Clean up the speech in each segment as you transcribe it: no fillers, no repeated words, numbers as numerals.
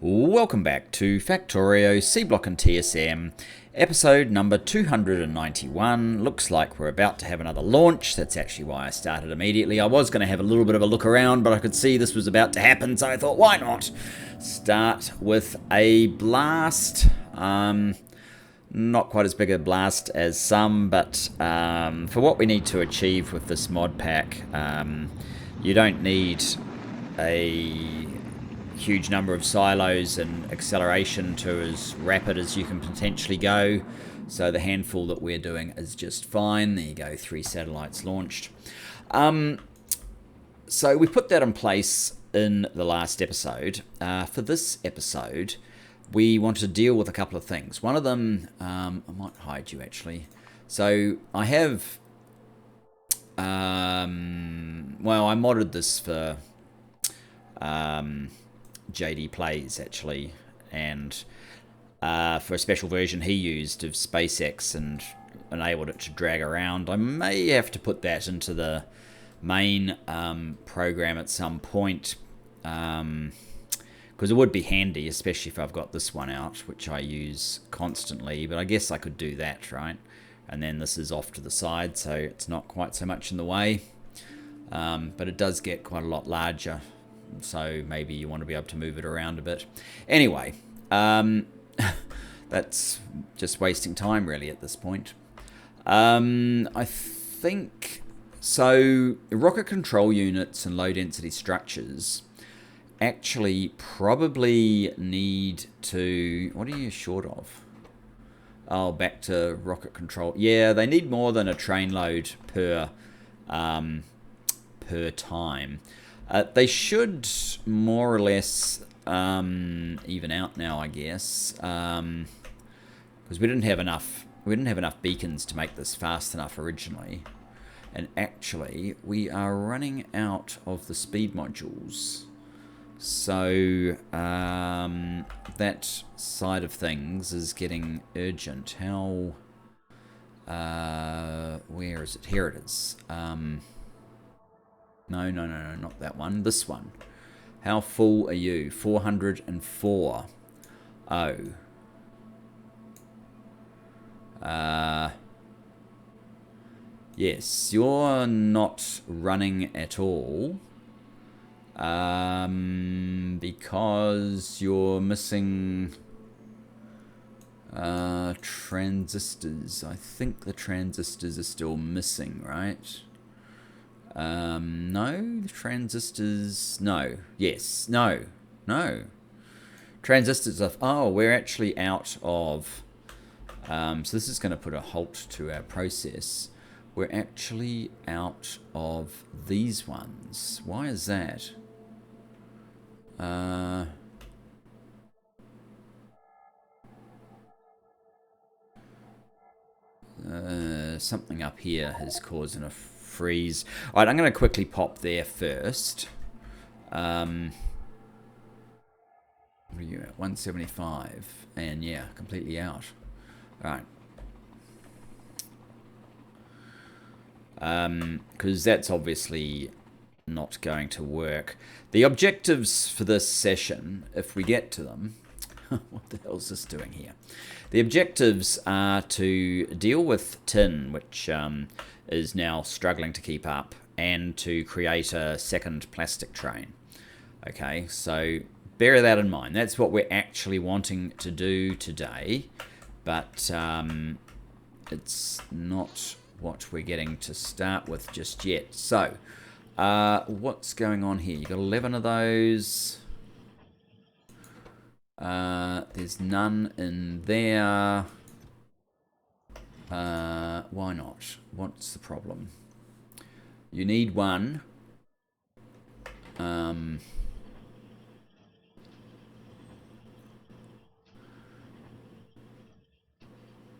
Welcome back to Factorio, Seablock and TSM, episode number 291. Looks like we're about to have another launch. That's actually why I started immediately. I was going to have a little bit of a look around, but I could see this was about to happen, so I thought, why not start with a blast. Not quite as big a blast as some, but for what we need to achieve with this mod pack, you don't need a huge number of silos and acceleration to as rapid as you can potentially go. So the handful that we're doing is just fine. There you go, 3 satellites launched. So we put that in place in the last episode. For this episode, we want to deal with a couple of things. One of them, I might hide you actually. So I have, well, I modded this for JD Plays actually, and for a special version he used of SpaceX and enabled it to drag around. I may have to put that into the main program at some point, because it would be handy, especially if I've got this one out, which I use constantly. But I guess I could do that, right? And then this is off to the side, so it's not quite so much in the way, but it does get quite a lot larger. So maybe you want to be able to move it around a bit. Anyway, that's just wasting time really at this point. I think, so rocket control units and low density structures actually probably need to, what are you short of? Oh, back to rocket control. Yeah, they need more than a train load per time. They should more or less even out now, I guess, because we didn't have enough beacons to make this fast enough originally, and actually we are running out of the speed modules. So that side of things is getting urgent. How? Where is it? Here it is. No, not that one. This one. How full are you? 404. Oh. Yes, you're not running at all. Because you're missing transistors. I think the transistors are still missing, right? No, the transistors, no, yes, no. Transistors are, oh, we're actually out of, so this is going to put a halt to our process. We're actually out of these ones. Why is that? Something up here has caused a freeze. Alright, I'm going to quickly pop there first. What are you at? 175. And yeah, completely out. Alright. Because that's obviously not going to work. The objectives for this session, if we get to them, what the hell is this doing here? The objectives are to deal with tin, which is now struggling to keep up, and to create a second plastic train. Okay, so bear that in mind. That's what we're actually wanting to do today, but it's not what we're getting to start with just yet. So what's going on here? You've got 11 of those. There's none in there. Why not? What's the problem? You need one.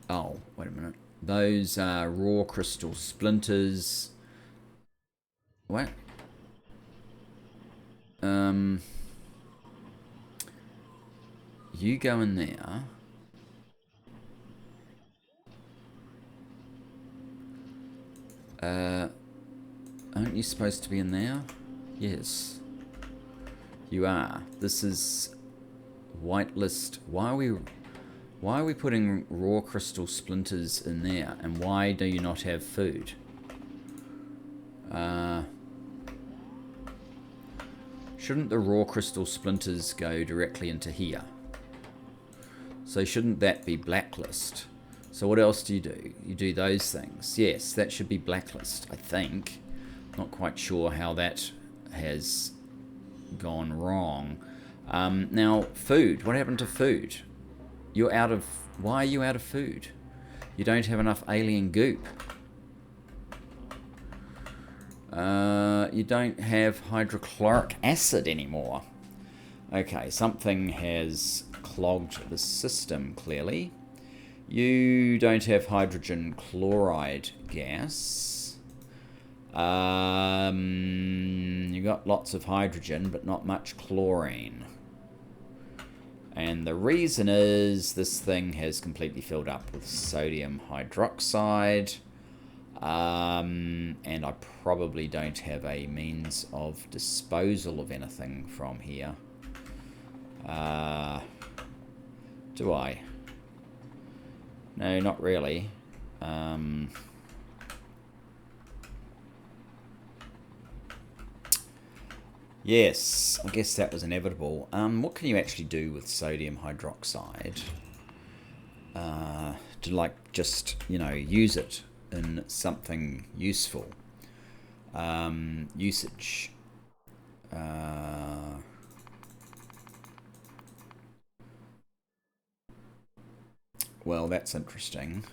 Oh, wait a minute. Those are raw crystal splinters. What? You go in there. Aren't you supposed to be in there? Yes. You are. This is whitelist. Why are we putting raw crystal splinters in there? And why do you not have food? Shouldn't the raw crystal splinters go directly into here? So shouldn't that be blacklist? So what else do? You do those things. Yes, that should be blacklist, I think. Not quite sure how that has gone wrong. Now, food. What happened to food? You're out of... Why are you out of food? You don't have enough alien goop. You don't have hydrochloric acid anymore. Okay, something has clogged the system, clearly. You don't have hydrogen chloride gas. You got lots of hydrogen, but not much chlorine. And the reason is this thing has completely filled up with sodium hydroxide. And I probably don't have a means of disposal of anything from here. Do I? No, not really. Yes, I guess that was inevitable. What can you actually do with sodium hydroxide? To, like, just, you know, use it in something useful. Usage. Well, that's interesting.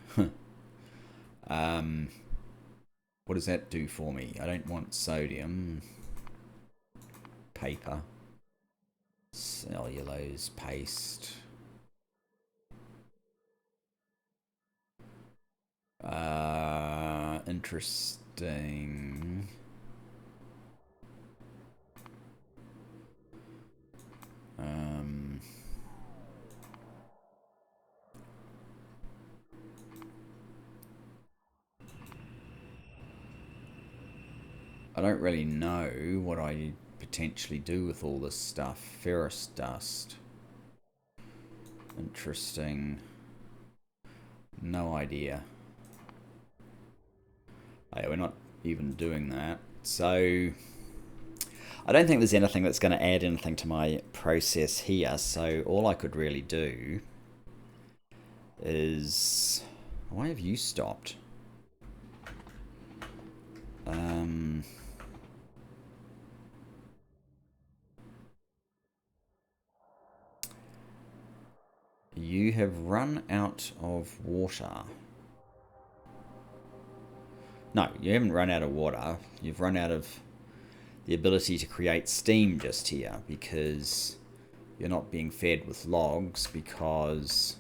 What does that do for me? I don't want sodium. Paper. Cellulose paste. Interesting. I don't really know what I potentially do with all this stuff. Ferrous dust. Interesting. No idea. Oh, yeah, we're not even doing that. So I don't think there's anything that's going to add anything to my process here. So all I could really do is... Why have you stopped? You have run out of water. No, you haven't run out of water. You've run out of the ability to create steam just here because you're not being fed with logs because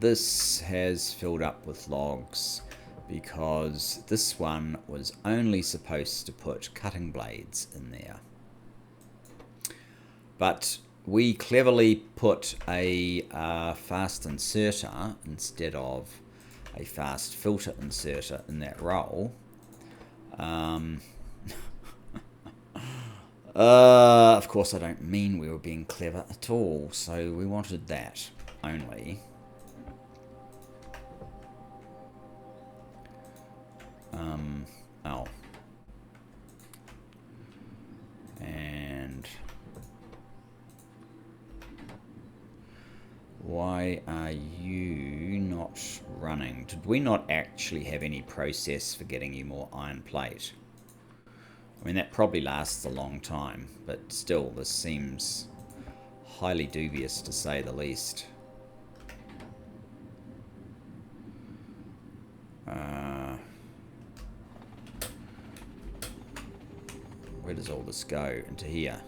this has filled up with logs because this one was only supposed to put cutting blades in there. But we cleverly put a fast inserter instead of a fast filter inserter in that role. Of course, I don't mean we were being clever at all, so we wanted that only. Oh. And why are you not running? Did we not actually have any process for getting you more iron plate? I mean, that probably lasts a long time, but still, this seems highly dubious to say the least. Where does all this go? Into here.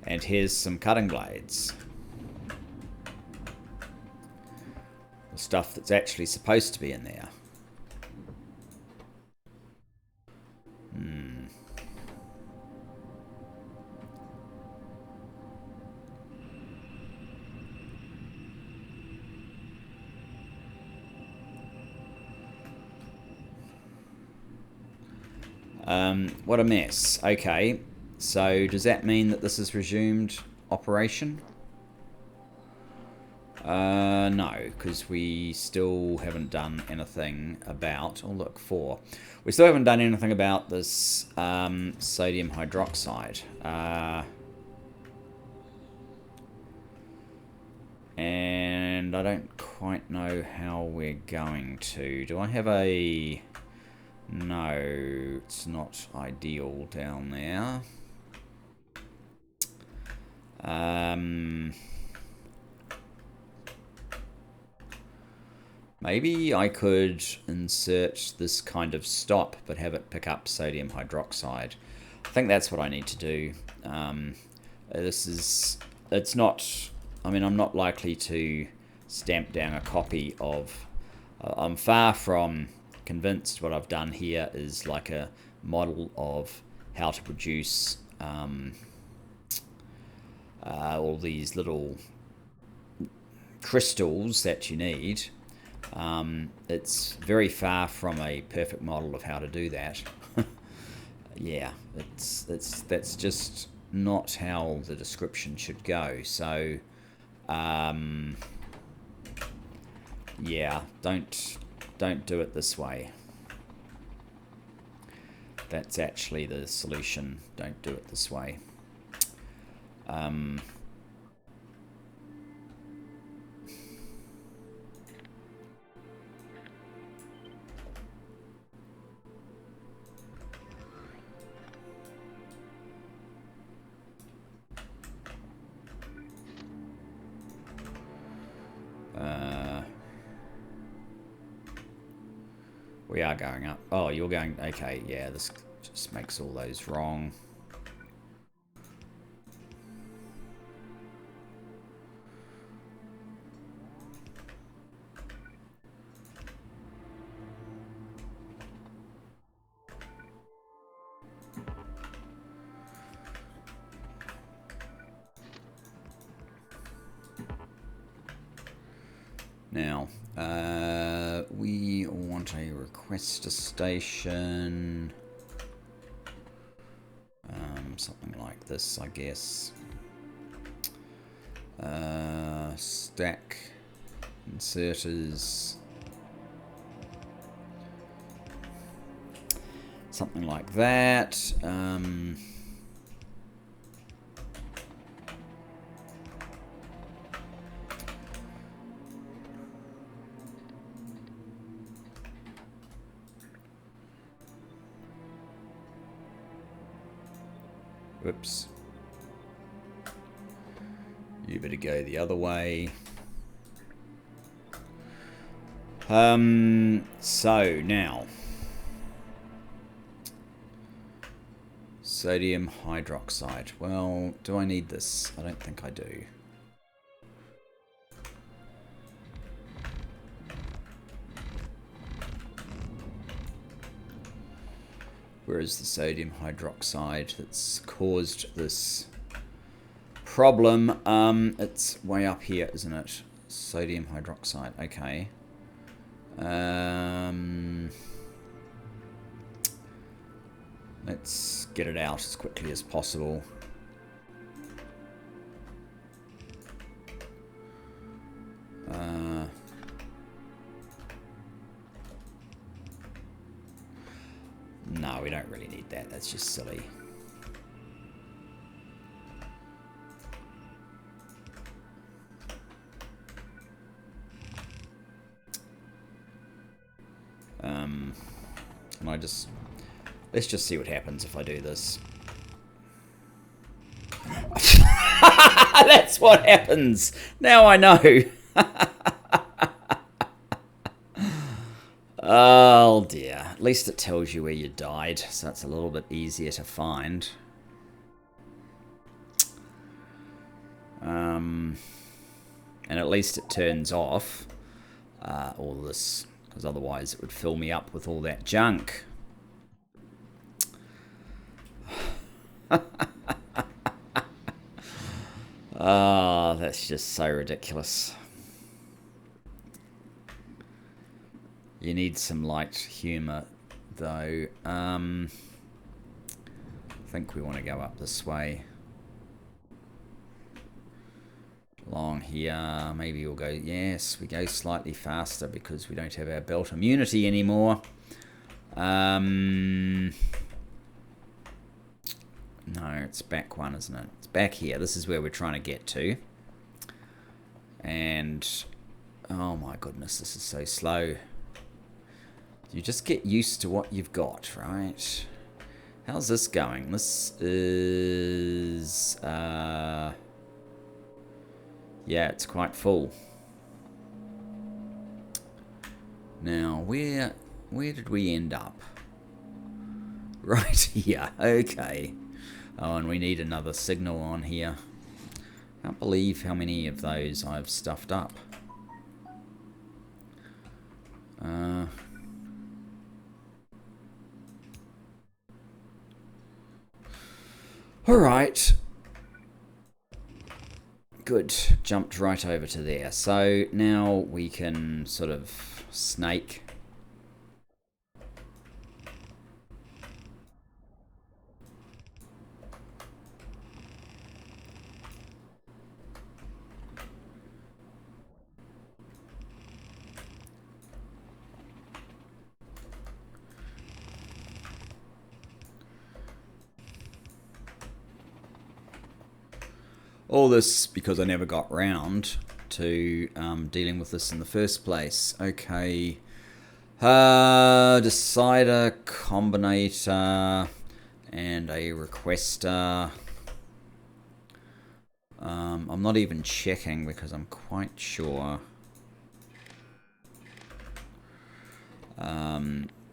And here's some cutting blades. The stuff that's actually supposed to be in there. What a mess. Okay, so does that mean that this is resumed operation? No, because we still haven't done anything about... Oh, look, 4. We still haven't done anything about this sodium hydroxide. And I don't quite know how we're going to. Do I have a... No, it's not ideal down there. Maybe I could insert this kind of stop, but have it pick up sodium hydroxide. I think that's what I need to do. It's not, I mean, I'm not likely to stamp down a copy of, I'm far from convinced what I've done here is like a model of how to produce all these little crystals that you need. It's very far from a perfect model of how to do that. Yeah, that's just not how the description should go. So, yeah, don't do it this way. That's actually the solution. Don't do it this way. We are going up. Oh, you're going... Okay, yeah, this just makes all those wrong. Now, we want a requester station. Something like this, I guess. Stack inserters. Something like that. Whoops. You better go the other way. So now, sodium hydroxide. Well, do I need this? I don't think I do. Where is the sodium hydroxide that's caused this problem? It's way up here, isn't it? Sodium hydroxide. Okay. Let's get it out as quickly as possible. No, we don't really need that. That's just silly. Can I just... Let's just see what happens if I do this. That's what happens! Now I know! Oh dear. At least it tells you where you died, so that's a little bit easier to find. And at least it turns off all this, because otherwise it would fill me up with all that junk. Oh, that's just so ridiculous. You need some light humour, though. I think we want to go up this way. Along here, maybe we'll go, yes, we go slightly faster because we don't have our belt immunity anymore. No, it's back one, isn't it? It's back here. This is where we're trying to get to. And, oh my goodness, this is so slow. You just get used to what you've got, right? How's this going? This is, yeah, it's quite full. Now, where did we end up? Right here, okay. Oh, and we need another signal on here. Can't believe how many of those I've stuffed up. Alright. Good. Jumped right over to there. So now we can sort of snake. All this because I never got round to dealing with this in the first place. Okay. Decider, combinator, and a requester. I'm not even checking because I'm quite sure.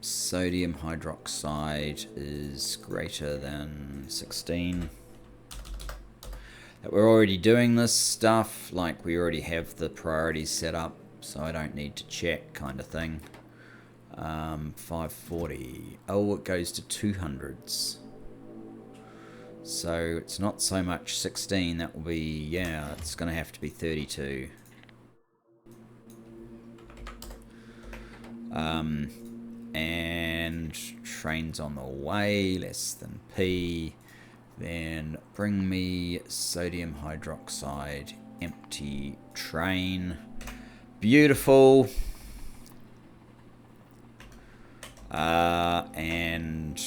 Sodium hydroxide is greater than 16. We're already doing this stuff, like we already have the priorities set up, so I don't need to check, kind of thing. 540. Oh, it goes to 200s. So it's not so much 16, that will be, yeah, it's going to have to be 32. And train's on the way, less than P. Then bring me sodium hydroxide, empty train. Beautiful. And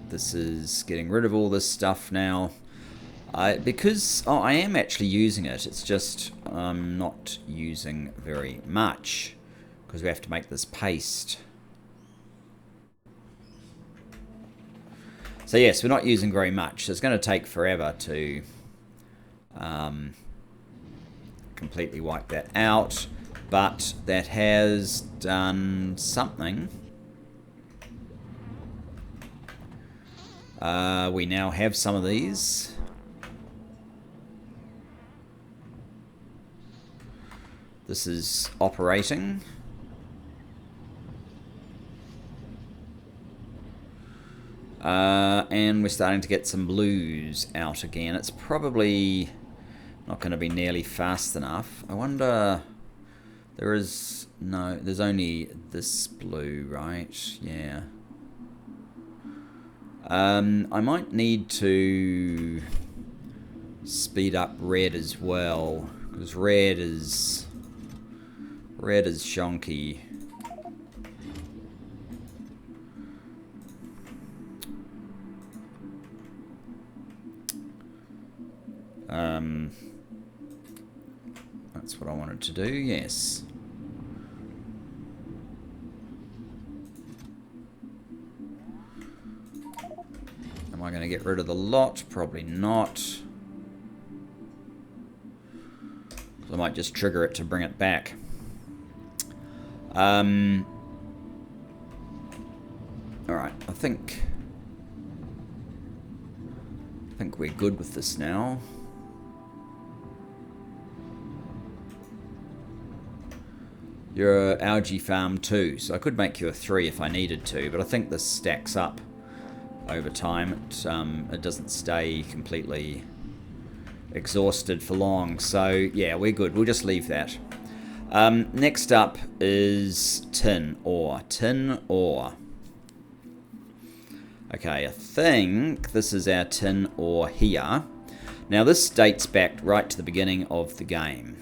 this is getting rid of all this stuff now. Because I am actually using it, it's just I'm not using very much because we have to make this paste. So yes, we're not using very much. So it's going to take forever to completely wipe that out. But that has done something. We now have some of these. This is operating. And we're starting to get some blues out again. It's probably not going to be nearly fast enough. I wonder... There is... No, there's only this blue, right? Yeah. I might need to speed up red as well, because red is shonky. That's what I wanted to do, yes. Am I going to get rid of the lot? Probably not. I might just trigger it to bring it back. Alright, I think we're good with this now. You're an algae farm 2, so I could make you a 3 if I needed to, but I think this stacks up over time. It doesn't stay completely exhausted for long, so yeah, we're good. We'll just leave that. Next up is tin ore. Tin ore. Okay, I think this is our tin ore here. Now this dates back right to the beginning of the game.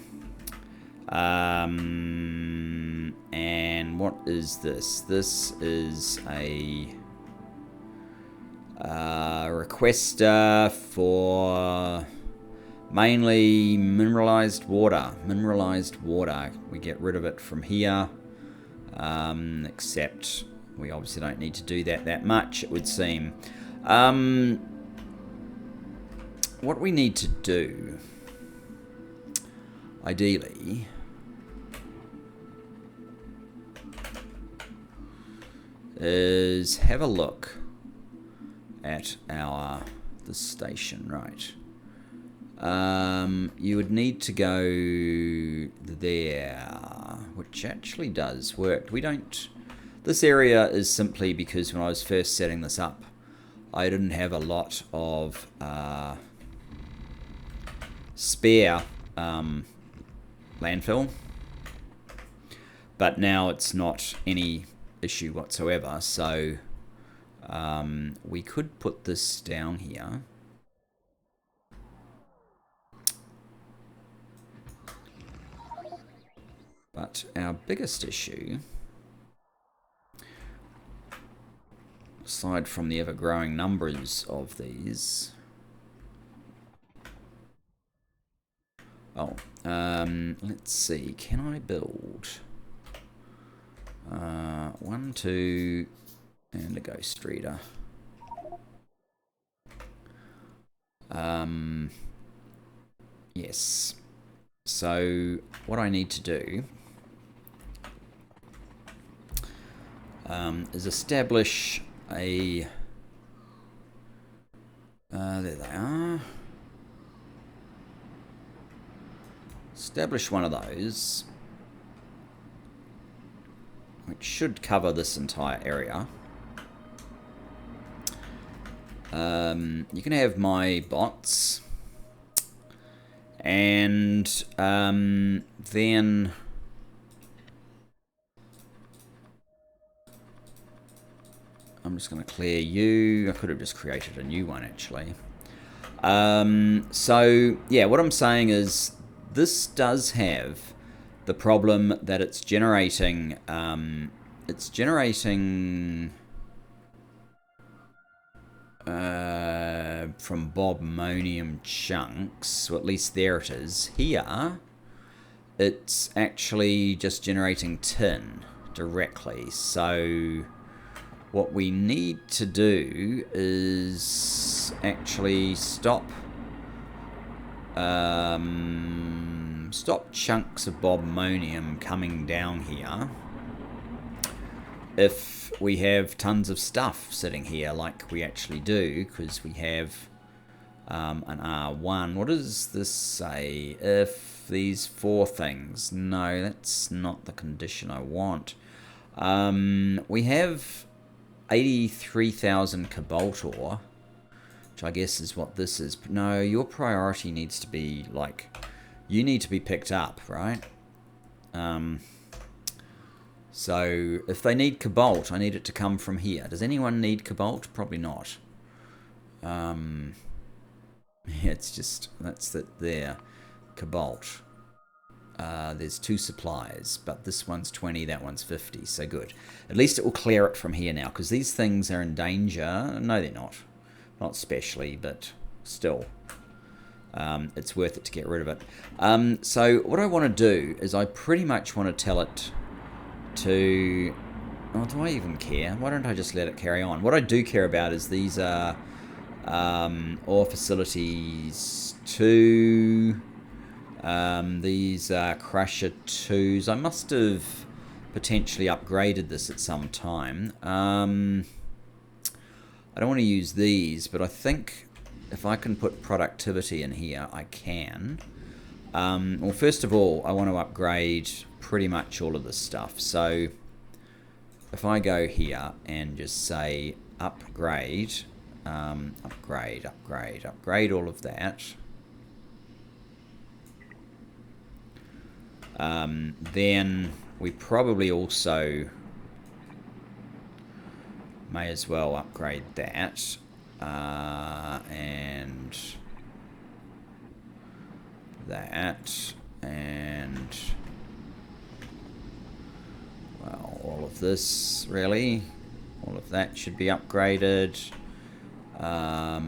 And what is this? This is a requester for mainly mineralized water. We get rid of it from here, except we obviously don't need to do that much, it would seem. What we need to do, ideally, is have a look at the station, right? You would need to go there, which actually does work. We don't... This area is simply because when I was first setting this up, I didn't have a lot of spare landfill. But now it's not any issue whatsoever, so we could put this down here. But our biggest issue, aside from the ever-growing numbers of these... let's see, can I build 1, 2, and a ghost reader? Yes. So what I need to do is establish a... there they are. Establish one of those, which should cover this entire area. You can have my bots, and then I'm just going to clear you. I could have just created a new one, actually. So yeah, what I'm saying is this does have the problem that it's generating from bobmonium chunks, so at least there it is. Here it's actually just generating tin directly, so what we need to do is actually stop chunks of bobmonium coming down here if we have tons of stuff sitting here like we actually do, because we have an R1. What does this say? If these 4 things... No, that's not the condition I want. We have 83,000 cobalt ore, which I guess is what this is. But no, your priority needs to be, like, you need to be picked up, right? So if they need cobalt, I need it to come from here. Does anyone need cobalt? Probably not. It's just, that's it there. Cobalt. There's 2 supplies, but this one's 20, that one's 50, so good. At least it will clear it from here now, because these things are in danger. No, they're not. Not specially, but still. It's worth it to get rid of it. So what I want to do is I pretty much want to tell it to... Oh, do I even care? Why don't I just let it carry on? What I do care about is these are ore facilities 2... these are crusher 2s. I must have potentially upgraded this at some time. I don't want to use these, but I think if I can put productivity in here, I can. Well, first of all, I want to upgrade pretty much all of this stuff. So if I go here and just say upgrade, upgrade all of that. Then we probably also May as well upgrade that. And that. And... well, all of this, really. All of that should be upgraded. I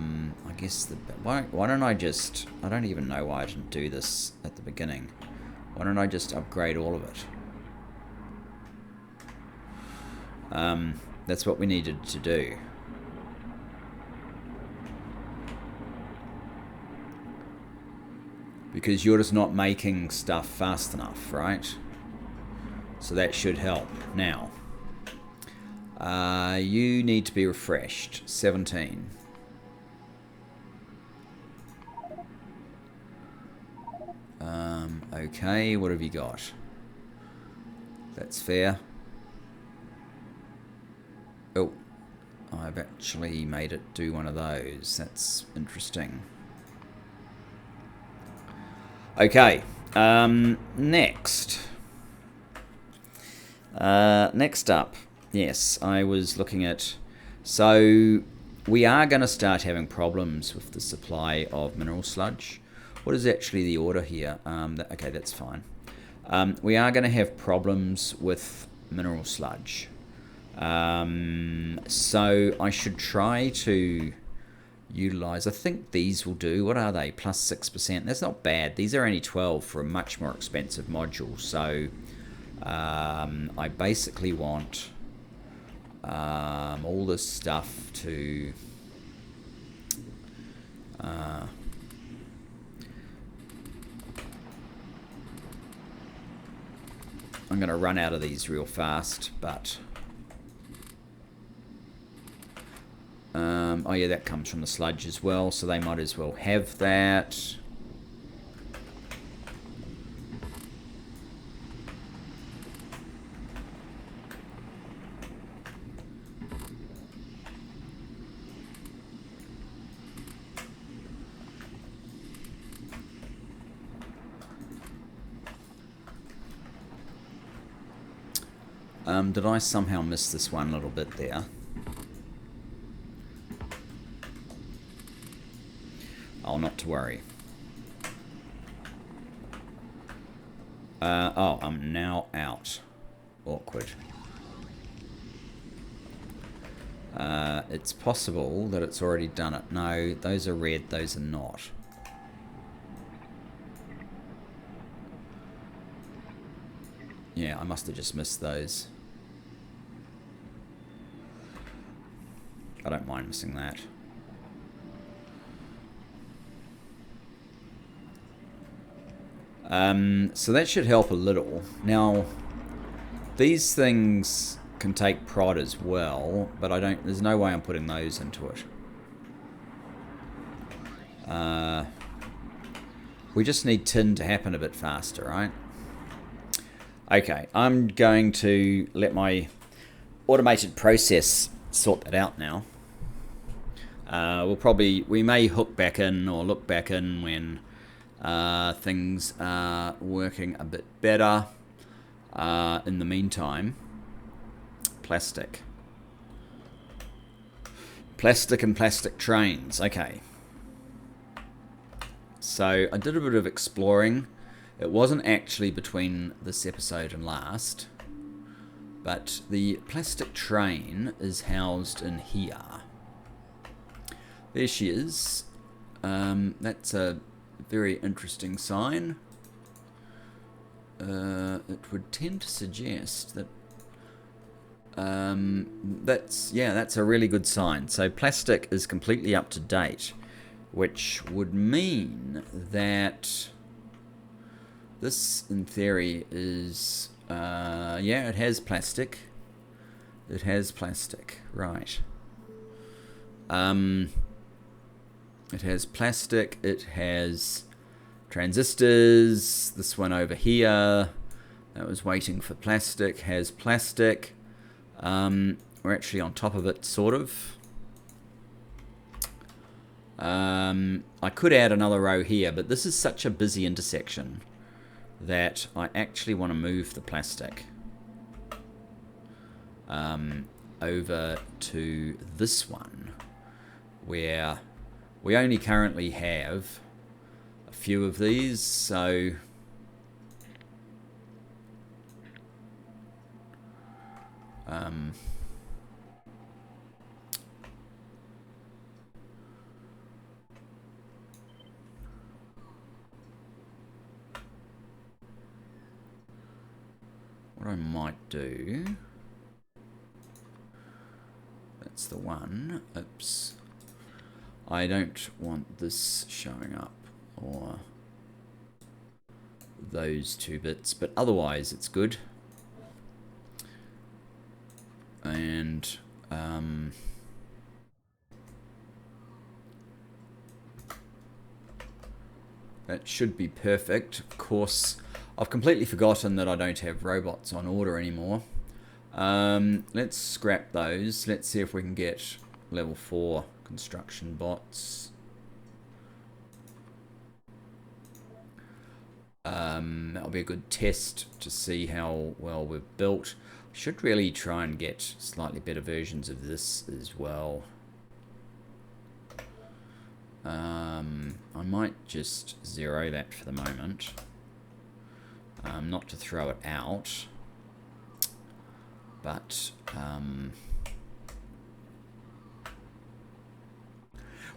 guess why don't I just... I don't even know why I didn't do this at the beginning. Why don't I just upgrade all of it? That's what we needed to do. Because you're just not making stuff fast enough, right? So that should help. Now, you need to be refreshed. 17. Okay, what have you got? That's fair. Oh, I've actually made it do one of those. That's interesting. Okay, next. Next up, yes, I was looking at... so, we are going to start having problems with the supply of mineral sludge. What is actually the order here? Okay, that's fine. We are going to have problems with mineral sludge. So I should try to utilize... I think these will do. What are they? Plus 6%. That's not bad. These are only 12 for a much more expensive module. So I basically want all this stuff to... I'm going to run out of these real fast, but... oh yeah, that comes from the sludge as well, so they might as well have that. Did I somehow miss this one little bit there? Oh, not to worry. Oh, I'm now out. Awkward. It's possible that it's already done it. No, those are red, those are not. Yeah, I must have just missed those. I don't mind missing that. So that should help a little. Now, these things can take prod as well, but I don't... there's no way I'm putting those into it. We just need tin to happen a bit faster, right? Okay, I'm going to let my automated process sort that out now. We may hook back in or look back in when things are working a bit better. In the meantime, plastic and plastic trains. Okay, so I did a bit of exploring. It wasn't actually between this episode and last, but the plastic train is housed in here. There she is. That's a very interesting sign. It would tend to suggest that that's a really good sign. So plastic is completely up to date, which would mean that this, in theory, is yeah, it has plastic. It has plastic, right? It has plastic. It has transistors. This one over here that was waiting for plastic has plastic. We're actually on top of it, sort of. I could add another row here, but this is such a busy intersection that I actually want to move the plastic. over to this one, where we only currently have a few of these, so what I might do, that's the one, oops, I don't want this showing up, or those two bits, but otherwise it's good. And that should be perfect. Of course, I've completely forgotten that I don't have robots on order anymore. Let's scrap those. Let's see if we can get level 4 construction bots. That'll be a good test to see how well we've built. Should really try and get slightly better versions of this as well. I might just zero that for the moment. Not to throw it out, but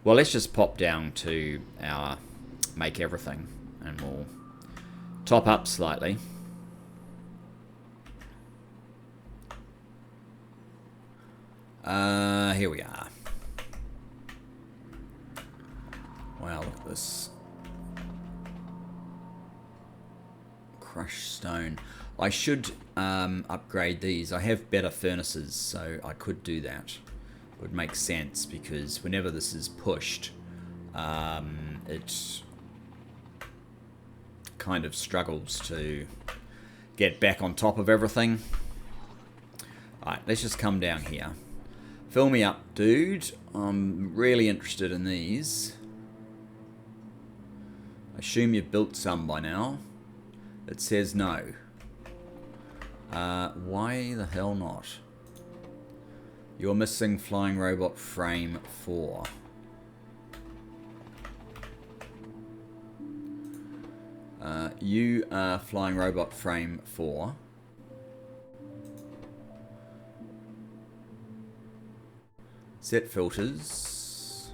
well, let's just pop down to our make everything and we'll top up slightly. Here we are. Wow, look at this. Crushed stone. I should upgrade these. I have better furnaces, so I could do that. It would make sense, because whenever this is pushed, it kind of struggles to get back on top of everything. Alright, let's just come down here. Fill me up, dude. I'm really interested in these. I assume you've built some by now. It says no. Why the hell not? You're missing flying robot frame 4. You are flying robot frame 4. Set filters.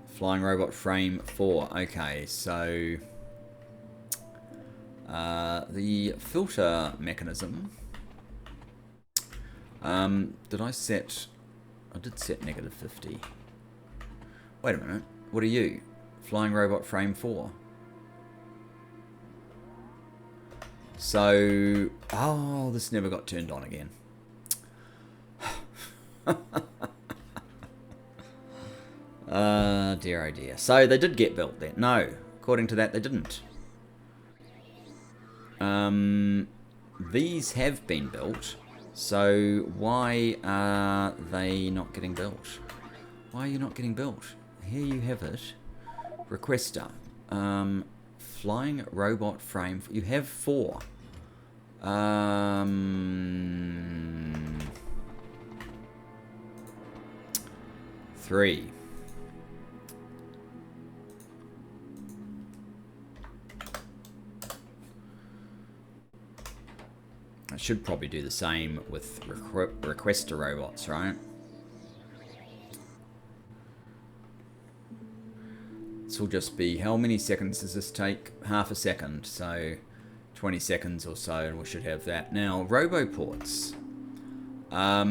Flying robot frame 4. Okay, so the filter mechanism. Did I set? I did set -50. Wait a minute. What are you? Flying robot frame 4. So, oh, this never got turned on again. Dear oh dear. So they did get built then. No, according to that they didn't. These have been built. So why are they not getting built? Why are you not getting built? Here you have it. Requester. Flying robot frame. You have 4. 3. I should probably do the same with requester robots, right? This will just be, how many seconds does this take? Half a second, so 20 seconds or so, and we should have that. Now, roboports. I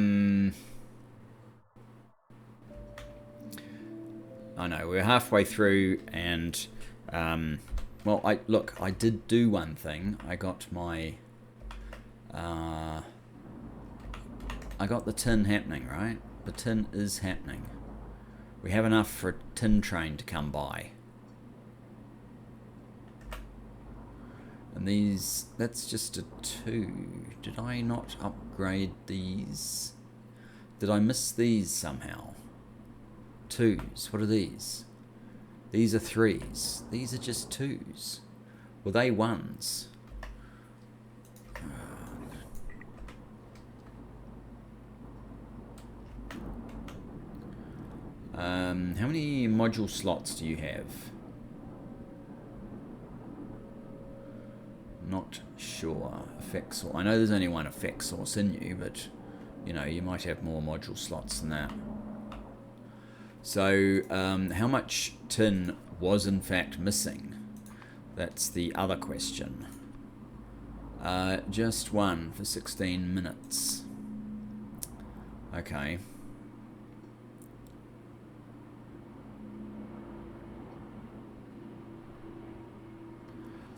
know, we're halfway through, and well, I did do one thing. I got my I got the tin happening, right? The tin is happening. We have enough for a tin train to come by. And these, that's just a 2. Did I not upgrade these? Did I miss these somehow? 2s. What are these? These are 3s. These are just 2s. Were they 1s? How many module slots do you have? Not sure. Effect source. I know there's only one effect source in you, but you know, you might have more module slots than that. So, how much tin was in fact missing? That's the other question. Just one for 16 minutes. Okay.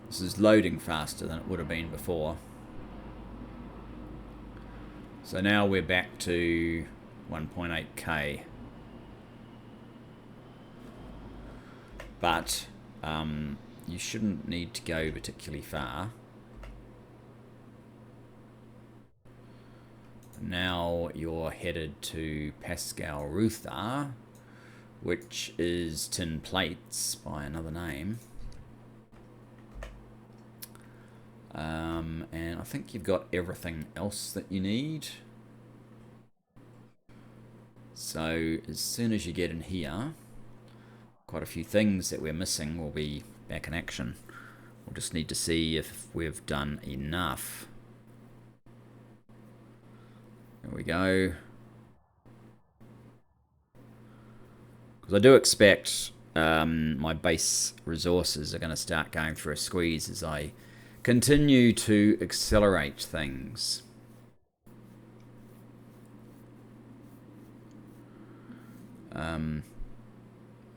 This is loading faster than it would have been before. So now we're back to 1.8k. But you shouldn't need to go particularly far. Now you're headed to Pascal Ruthar, which is tin plates by another name. And I think you've got everything else that you need. So as soon as you get in here, quite a few things that we're missing will be back in action. We'll just need to see if we've done enough. There we go. Because I do expect my base resources are going to start going through a squeeze as I continue to accelerate things.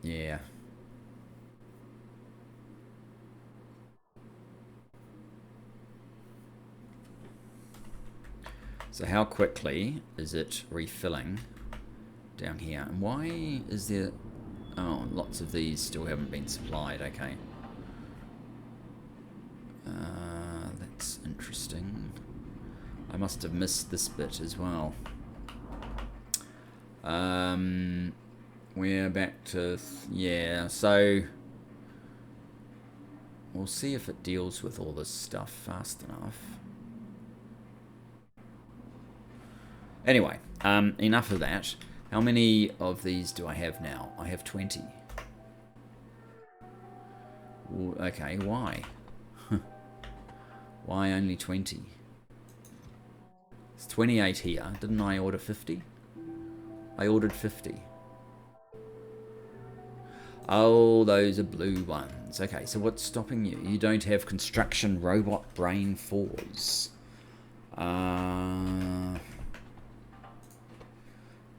Yeah. So how quickly is it refilling down here? And why is there... Oh, lots of these still haven't been supplied. Okay. That's interesting. I must have missed this bit as well. We're back to... yeah, so... we'll see if it deals with all this stuff fast enough. Anyway, enough of that. How many of these do I have now? I have 20. Okay, why? Why only 20? It's 28 here. Didn't I order 50? I ordered 50. Oh, those are blue ones. Okay, so what's stopping you? You don't have construction robot brain 4s.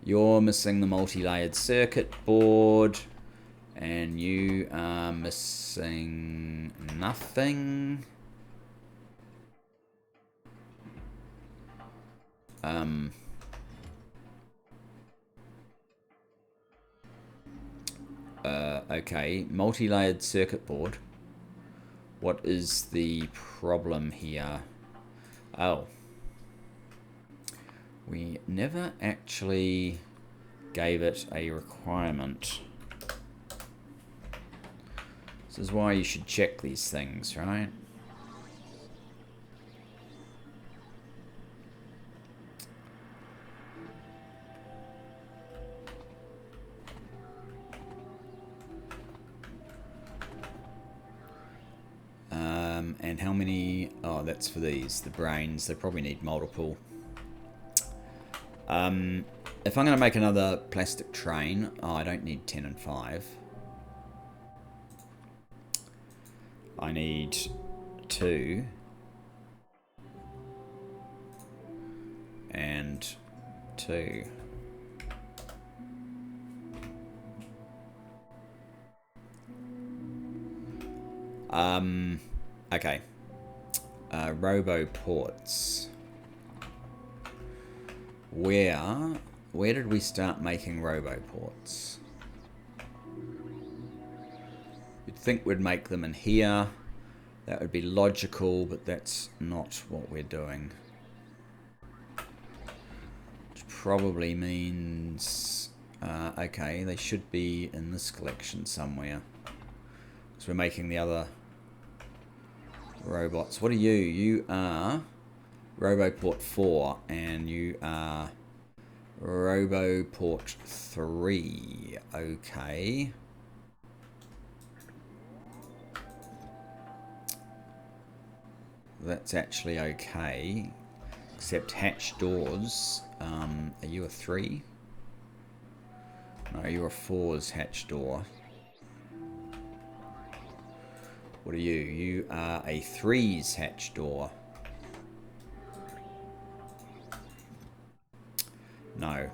You're missing the multi-layered circuit board. And you are missing nothing. Okay, multi-layered circuit board. What is the problem here? Oh. We never actually gave it a requirement. This is why you should check these things, right? And how many... oh, that's for these, the brains. They probably need multiple. If I'm going to make another plastic train... oh, I don't need 10 and 5. I need 2. And 2. Okay. Robo ports. Where did we start making robo ports? You'd think we'd make them in here. That would be logical, but that's not what we're doing. Which probably means... okay, they should be in this collection somewhere. Because we're making the other robots. What are you? You are Roboport 4 and you are Roboport 3. okay. That's actually okay. Except hatch doors. Are you a 3? No, you're a 4's hatch door. What are you? You are a 3's hatch door. No.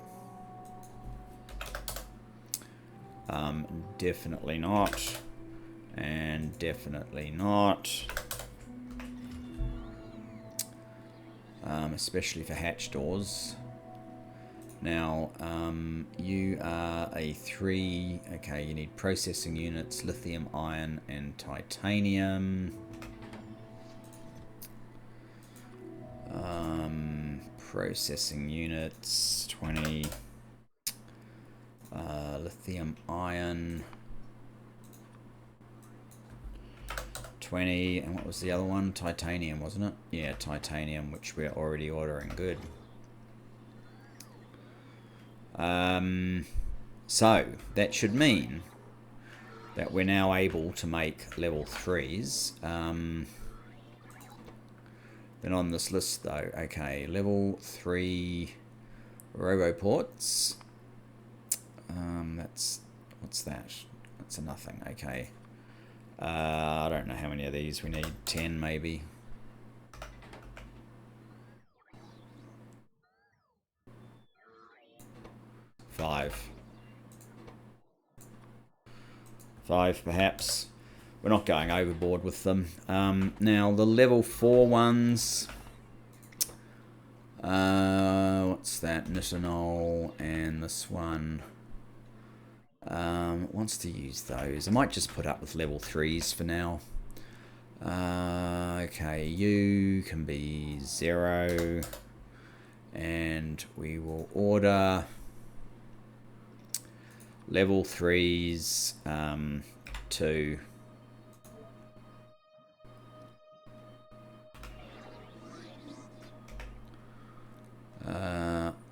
Definitely not. And definitely not. Especially for hatch doors. Now, you are a 3. Okay, you need processing units, lithium, iron, and titanium. Processing units, 20. Lithium, iron, 20. And what was the other one? Titanium, wasn't it? Yeah, titanium, which we're already ordering. Good. So, that should mean that we're now able to make level 3s. Then on this list, though, okay, level 3 roboports. What's that? That's a nothing, okay. I don't know how many of these we need. 10, maybe. Five, perhaps. We're not going overboard with them. Now, the level 4 ones. What's that? Nitinol and this one. Wants to use those. I might just put up with level 3s for now. Okay, you can be 0. And we will order level 3s 2.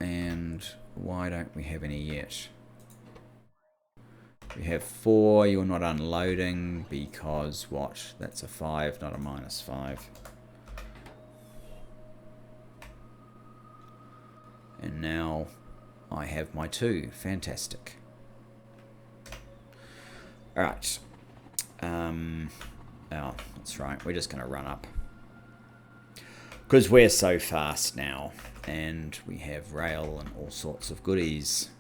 And why don't we have any yet? We have 4. You're not unloading because what? That's a 5, not a -5. And now I have my 2. Fantastic. Alright. Oh, that's right. We're just going to run up. Because we're so fast now. And we have rail and all sorts of goodies.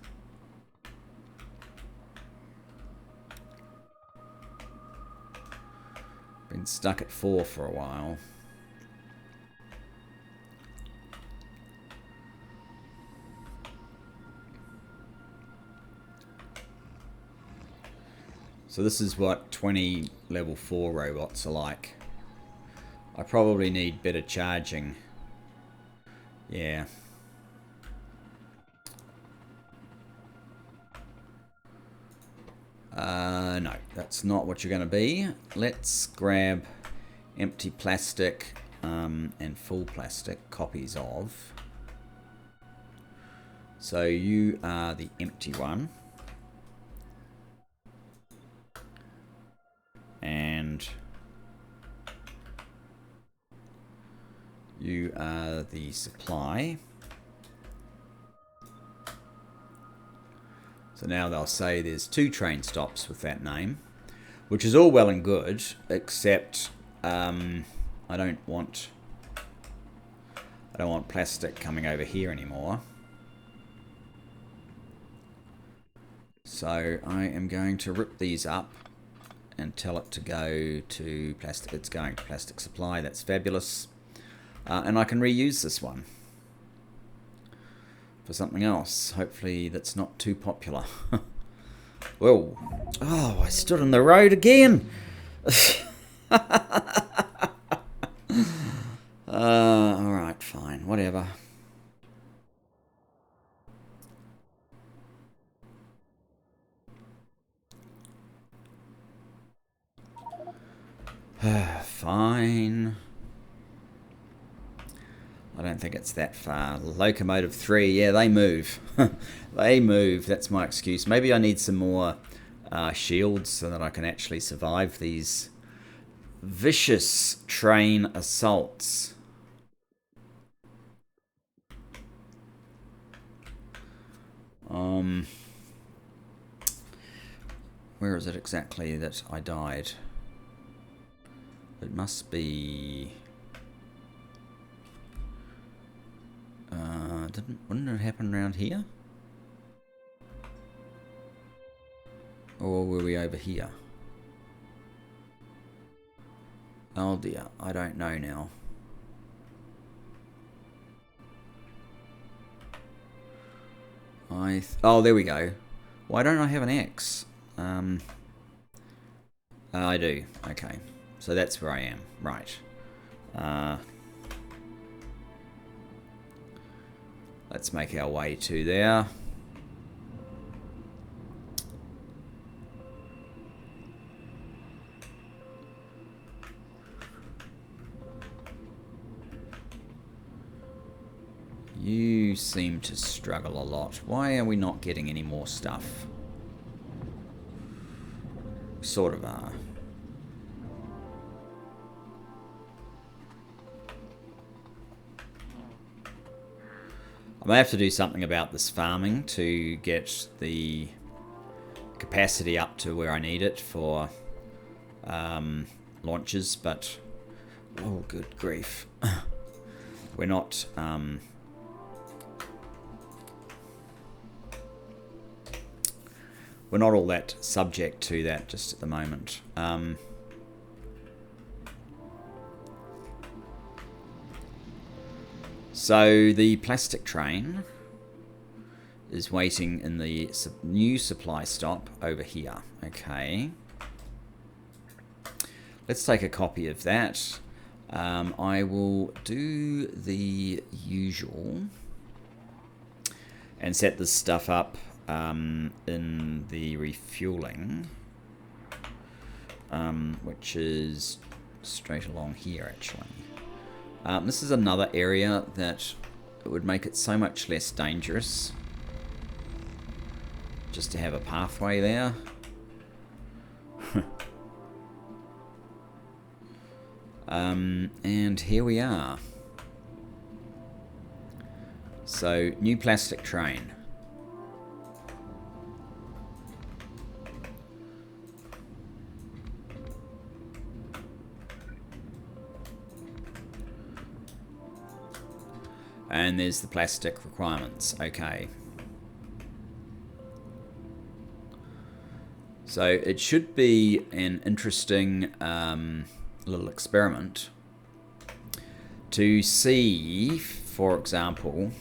Been stuck at 4 for a while. So this is what 20 level 4 robots are like. I probably need better charging. Yeah. No, that's not what you're going to be. Let's grab empty plastic and full plastic copies of. So you are the empty one. And you are the supply. So now they'll say there's 2 train stops with that name, which is all well and good, except I don't want plastic coming over here anymore. So I am going to rip these up and tell it to go to plastic. It's going to plastic supply. That's fabulous. And I can reuse this one for something else. Hopefully that's not too popular. Whoa. Oh, I stood on the road again. Alright, fine. Whatever. Fine. I don't think it's that far. Locomotive 3, yeah, they move. They move, that's my excuse. Maybe I need some more shields so that I can actually survive these vicious train assaults. Where is it exactly that I died? It must be... wouldn't it happen around here? Or were we over here? Oh dear, I don't know now. Oh, there we go. Why don't I have an X? I do. Okay. So that's where I am. Right. Let's make our way to there. You seem to struggle a lot. Why are we not getting any more stuff? Sort of are. I may have to do something about this farming to get the capacity up to where I need it for launches, but oh, good grief. We're not... we're not all that subject to that just at the moment. So the plastic train is waiting in the new supply stop over here. Okay. Let's take a copy of that. I will do the usual and set this stuff up in the refueling, which is straight along here actually. This is another area that would make it so much less dangerous just to have a pathway there. And here we are. So, new plastic train. And there's the plastic requirements. Okay. So it should be an interesting little experiment to see, for example,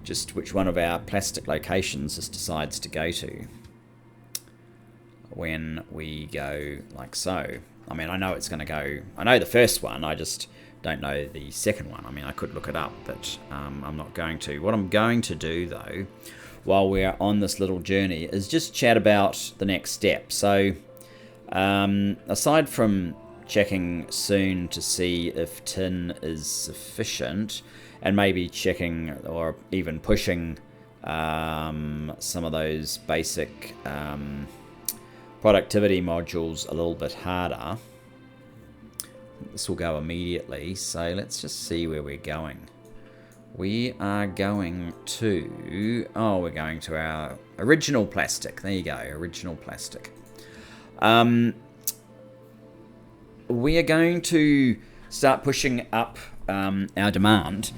just which one of our plastic locations this decides to go to when we go like so. I mean, I know it's going to go... I know the first one, I just don't know the second one. I mean, I could look it up, but I'm not going to. What I'm going to do, though, while we're on this little journey, is just chat about the next step. So, aside from checking soon to see if tin is sufficient, and maybe checking or even pushing some of those basic productivity modules a little bit harder, this will go immediately. So let's just see where we're going. We are going to... oh, we're going to our original plastic. There you go, original plastic. We are going to start pushing up our demand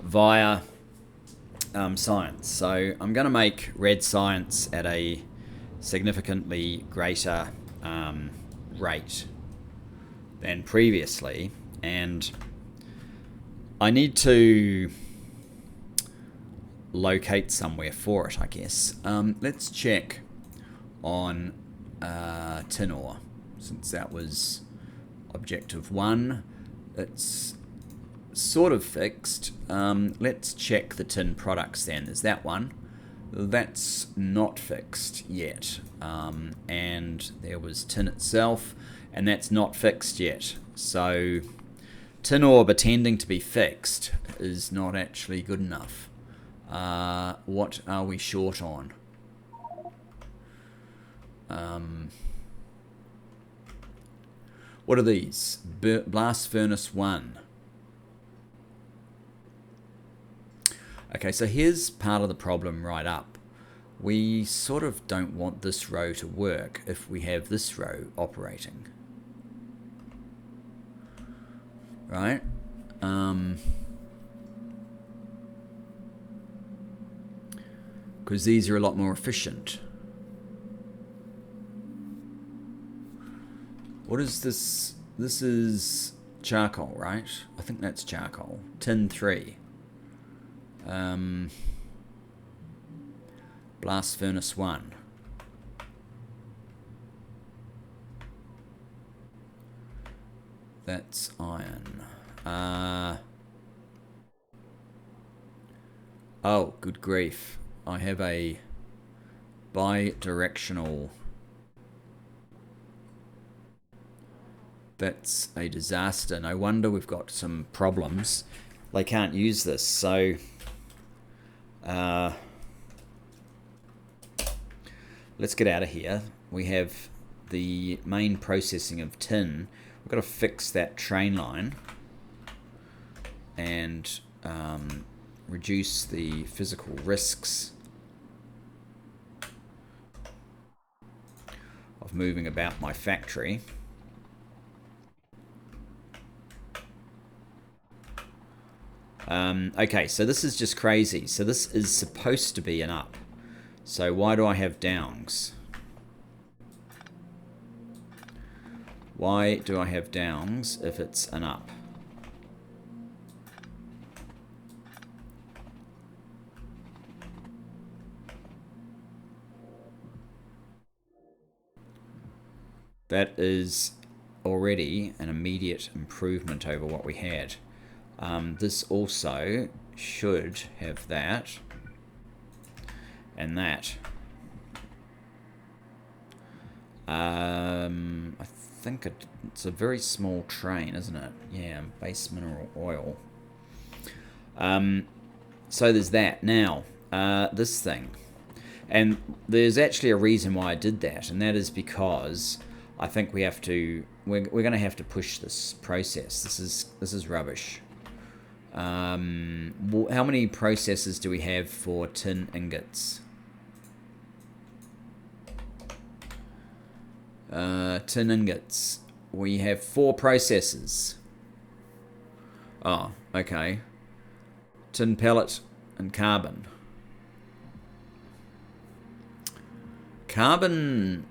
via science. So I'm going to make red science at a significantly greater rate than previously, and I need to locate somewhere for it, I guess. Let's check on tin ore, since that was objective 1. It's sort of fixed. Let's check the tin products then. There's that one. That's not fixed yet. And there was tin itself, and that's not fixed yet. So tin ore pretending to be fixed is not actually good enough. What are we short on? What are these? Blast furnace 1. Okay, so here's part of the problem right up. We sort of don't want this row to work if we have this row operating. Right? Because these are a lot more efficient. What is this? This is charcoal, right? I think that's charcoal. Tin 3. Blast furnace 1. That's iron. Oh, good grief. I have a bi-directional. That's a disaster. No wonder we've got some problems. They can't use this, so let's get out of here. We have the main processing of tin. We've got to fix that train line and reduce the physical risks of moving about my factory. Okay, so this is just crazy. So this is supposed to be an up. So why do I have downs? Why do I have downs if it's an up? That is already an immediate improvement over what we had. This also should have that and that. I think it's a very small train, isn't it? Yeah, base mineral oil. So there's that. Now, this thing. And there's actually a reason why I did that, and that is because I think we have to. We're going to have to push this process. This is rubbish. How many processes do we have for tin ingots? Tin ingots. We have 4 processes. Oh, okay. Tin pellet and carbon. Carbon,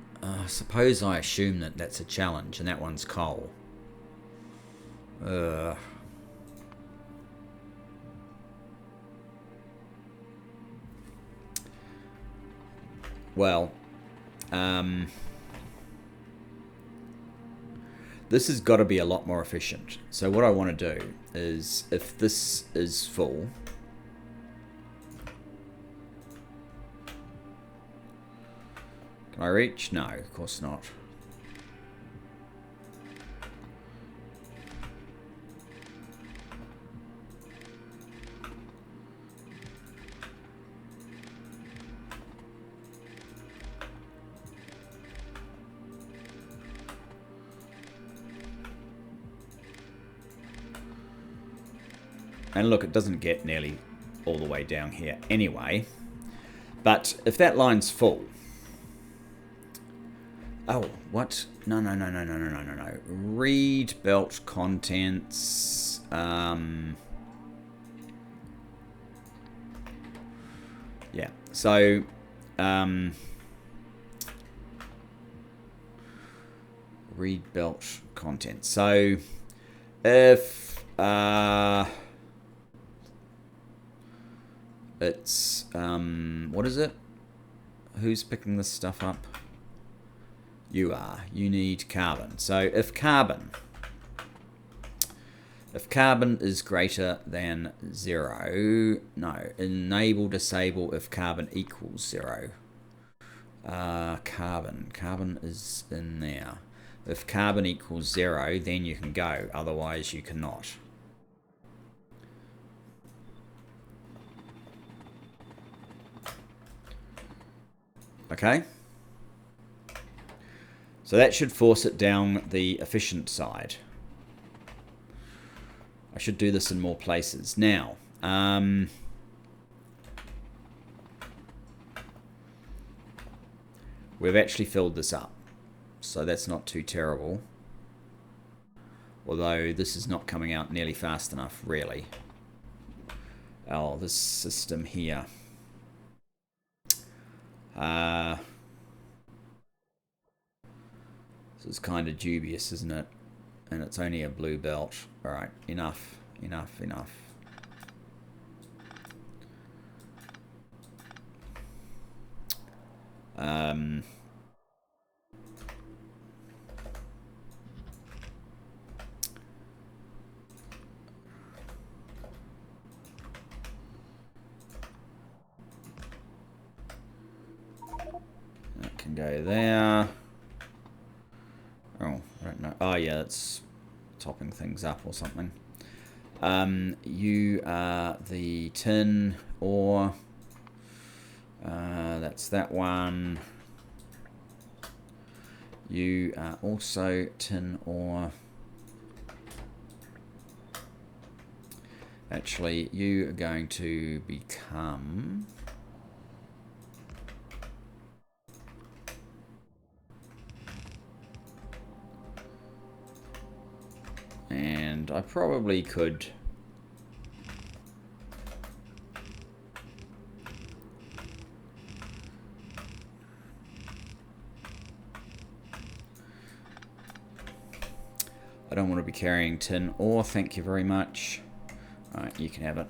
suppose I assume that that's a challenge, and that one's coal. Well, this has got to be a lot more efficient. So what I want to do is, if this is full, can I reach? No, of course not. And look, it doesn't get nearly all the way down here anyway. But if that line's full... Oh, what? No. Read belt contents. Yeah, so... read belt contents. So, if... it's, what is it? Who's picking this stuff up? You are. You need carbon. So if carbon is greater than 0, no, enable, disable if carbon equals 0. Carbon is in there. If carbon equals 0, then you can go. Otherwise, you cannot. Okay. So that should force it down the efficient side. I should do this in more places. Now, we've actually filled this up, so that's not too terrible. Although this is not coming out nearly fast enough, really. Oh, this system here. This is kind of dubious, isn't it? And it's only a blue belt. Alright, enough. That can go there. Oh, I don't know. Oh yeah, it's topping things up or something. You are the tin ore. That's that one. You are also tin ore. Actually, you are going to become... And I probably could... I don't want to be carrying tin ore, thank you very much. Alright, you can have it.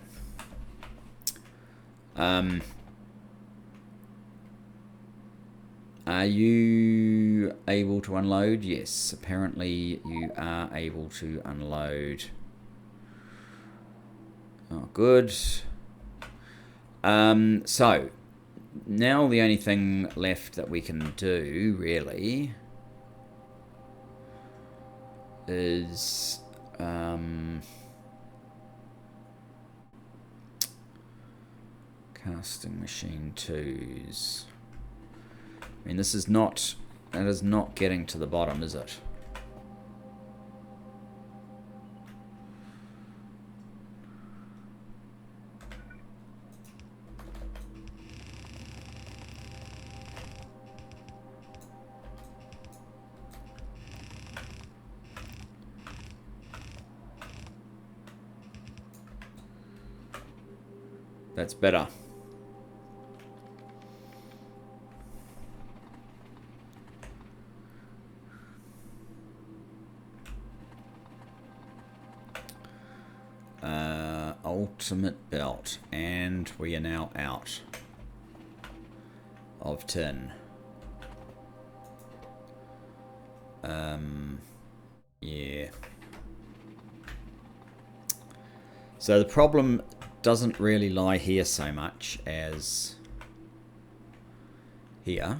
Are you able to unload? Yes, apparently you are able to unload. Oh, good. So, now the only thing left that we can do, really, is... casting machine 2s. I mean, this is not... That is not getting to the bottom, is it? That's better. Ultimate belt, and we are now out of tin. Yeah. So the problem doesn't really lie here so much as here.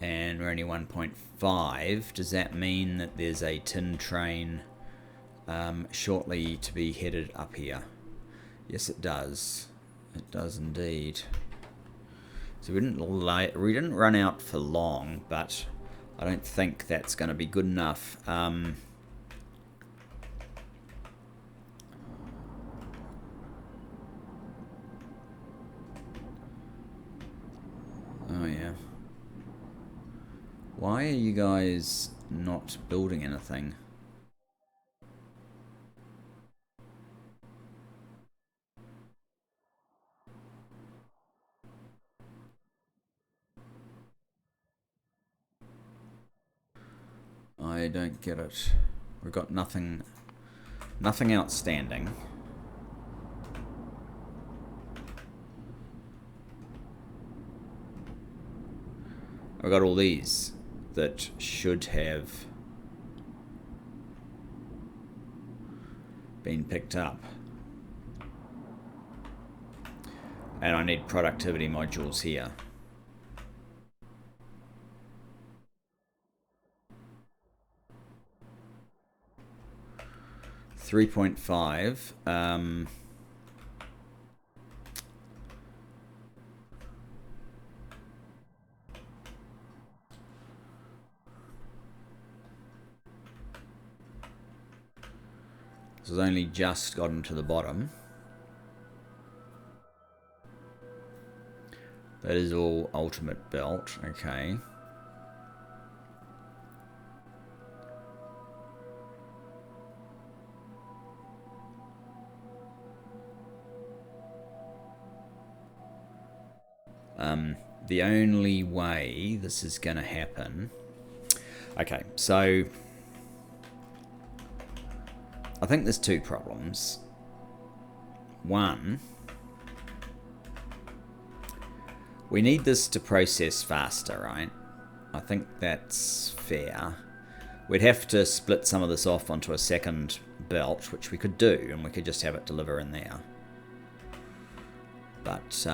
And we're only 1.5. Does that mean that there's a tin train shortly to be headed up here? Yes, it does. It does indeed. So we didn't run out for long, but I don't think that's going to be good enough. Oh yeah. Why are you guys not building anything? I don't get it. We've got nothing outstanding. I've got all these that should have been picked up. And I need productivity modules here. $3.5. It's only just gotten to the bottom. That is all ultimate belt. Okay. The only way this is going to happen... Okay, so... I think there's two problems. One... We need this to process faster, right? I think that's fair. We'd have to split some of this off onto a second belt, which we could do, and we could just have it deliver in there. But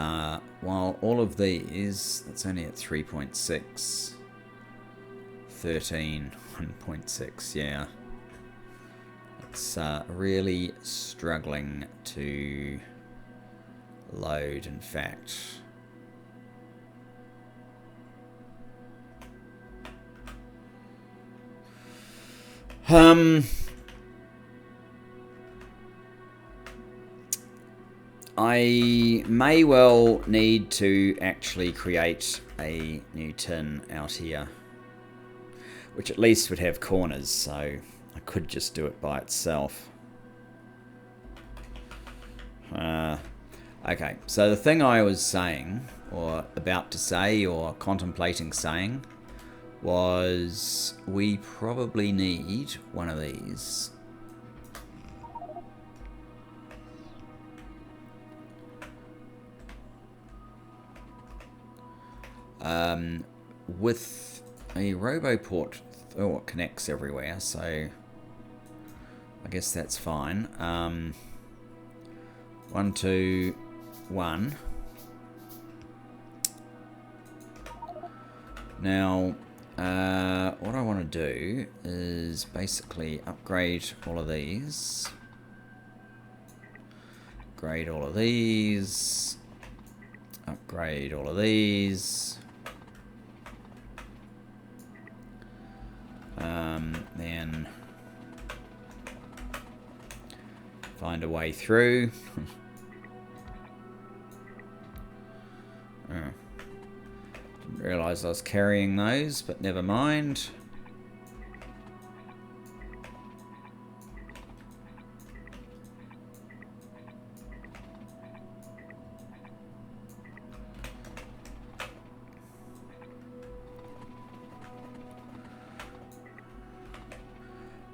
while all of these, that's only at 3.6, 13, 1.6, yeah. It's really struggling to load, in fact. I may well need to actually create a new tin out here, which at least would have corners, so I could just do it by itself. Okay, so the thing I was saying, or about to say, or contemplating saying, was we probably need one of these. With a RoboPort, oh, it connects everywhere, so I guess that's fine. 1, 2, 1. Now, what I want to do is basically upgrade all of these. Upgrade all of these. Upgrade all of these. Then find a way through. Didn't realise I was carrying those, but never mind.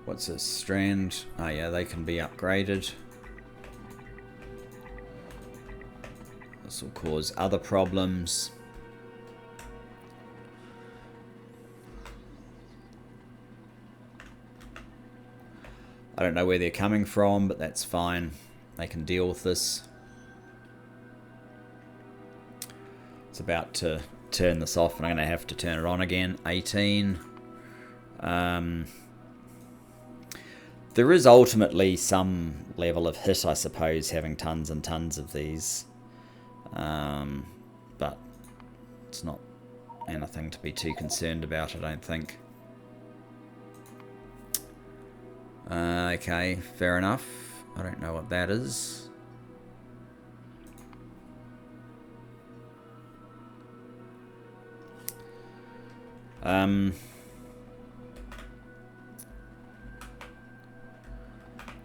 What's this? Strand? Oh yeah, they can be upgraded. This will cause other problems. I don't know where they're coming from, but that's fine. They can deal with this. It's about to turn this off, and I'm going to have to turn it on again. 18. There is ultimately some level of hit, I suppose, having tons and tons of these. But it's not anything to be too concerned about, I don't think. Okay, fair enough. I don't know what that is.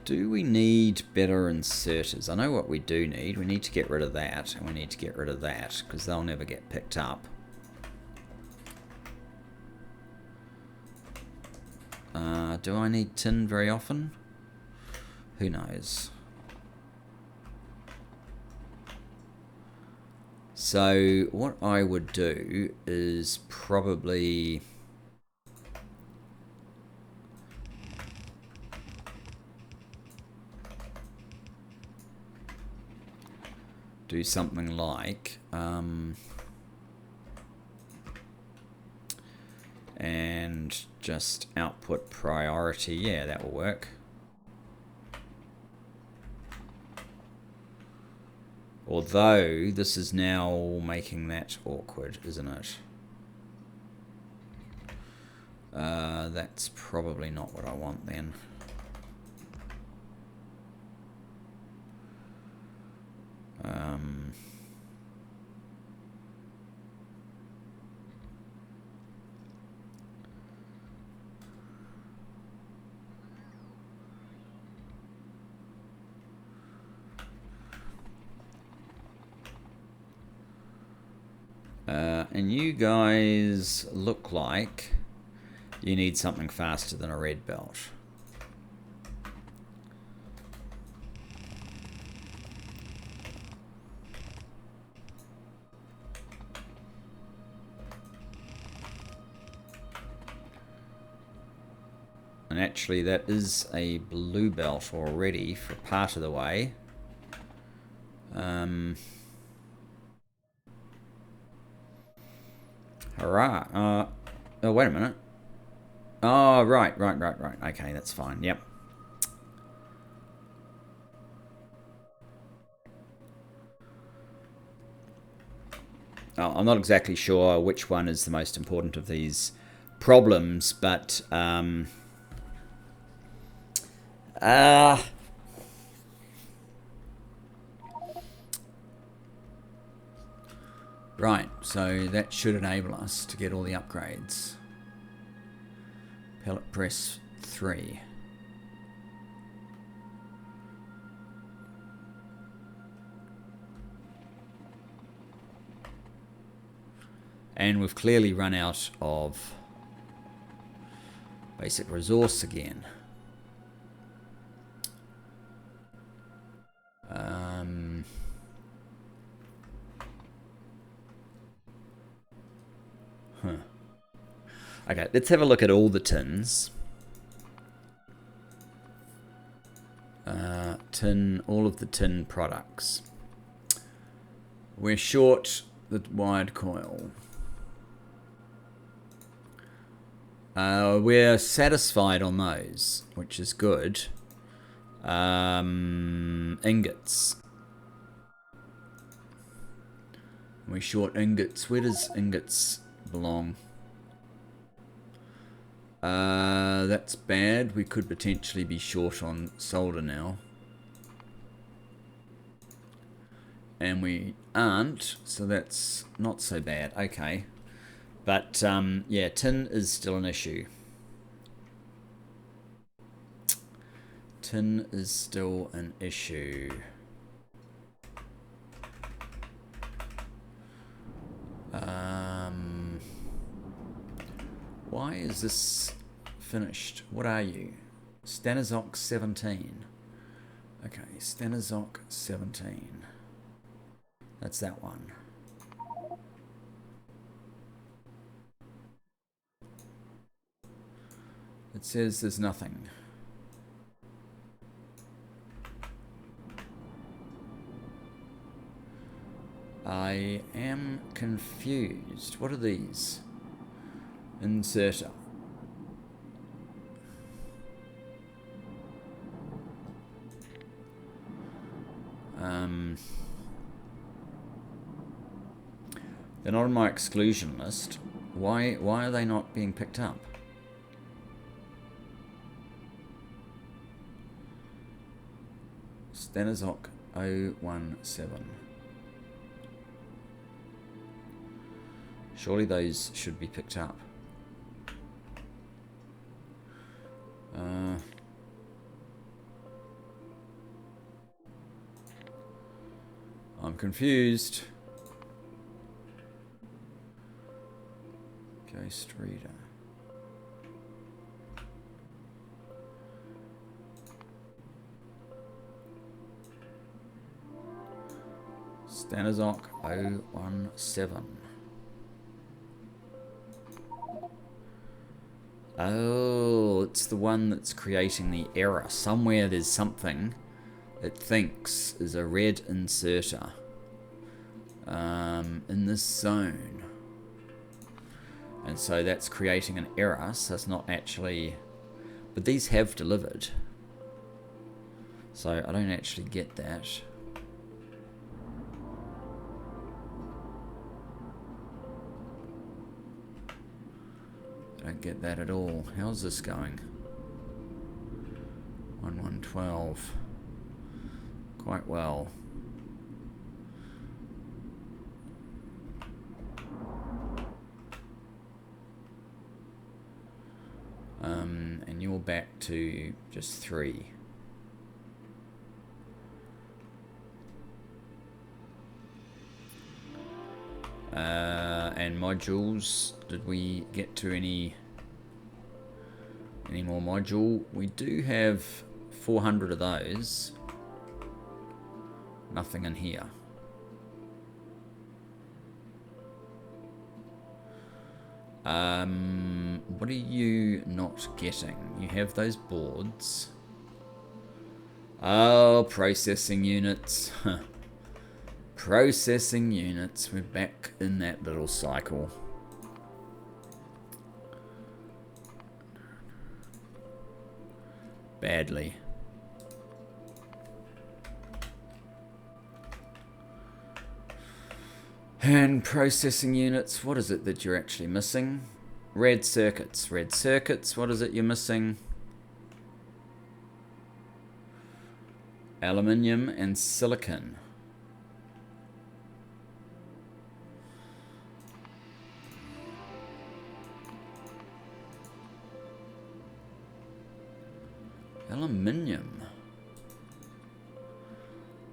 Do we need better inserters? I know what we do need. We need to get rid of that, and we need to get rid of that, because they'll never get picked up. Do I need tin very often? Who knows? So what I would do is probably do something like and just output priority. Yeah, that will work. Although this is now making that awkward, isn't it? That's probably not what I want then. And you guys look like you need something faster than a red belt. And actually that is a blue belt already for part of the way. Hurrah. Oh, wait a minute. Oh, right. Okay, that's fine. Yep. Oh, I'm not exactly sure which one is the most important of these problems, but right, so that should enable us to get all the upgrades. Pellet press 3. And we've clearly run out of basic resource again. Okay, let's have a look at all the tins. All of the tin products. We're short the wired coil. We're satisfied on those, which is good. Ingots. We're short ingots. Where does ingots belong? That's bad. We could potentially be short on solder now. And we aren't, so that's not so bad. Okay. But, yeah, tin is still an issue. Tin is still an issue. Why is this finished? What are you? Stanozok 17. Okay, Stanozok 17. That's that one. It says there's nothing. I am confused. What are these? Inserter. They're not on my exclusion list. Why are they not being picked up? Stanozok 017. Surely those should be picked up. I'm confused. Ghost Reader. Stanozok 017. Oh, it's the one that's creating the error. Somewhere there's something it thinks is a red inserter in this zone. And so that's creating an error, so it's not actually... But these have delivered. So I don't actually get that. I don't get that at all. How's this going? 1112. Quite well. or back to just 3? And modules, did we get to any more module? We do have 400 of those. Nothing in here. What are you not getting? You have those boards. Oh, processing units. Processing units. We're back in that little cycle. Badly. And processing units, what is it that you're actually missing? Red circuits. Red circuits, what is it you're missing? Aluminium and silicon. Aluminium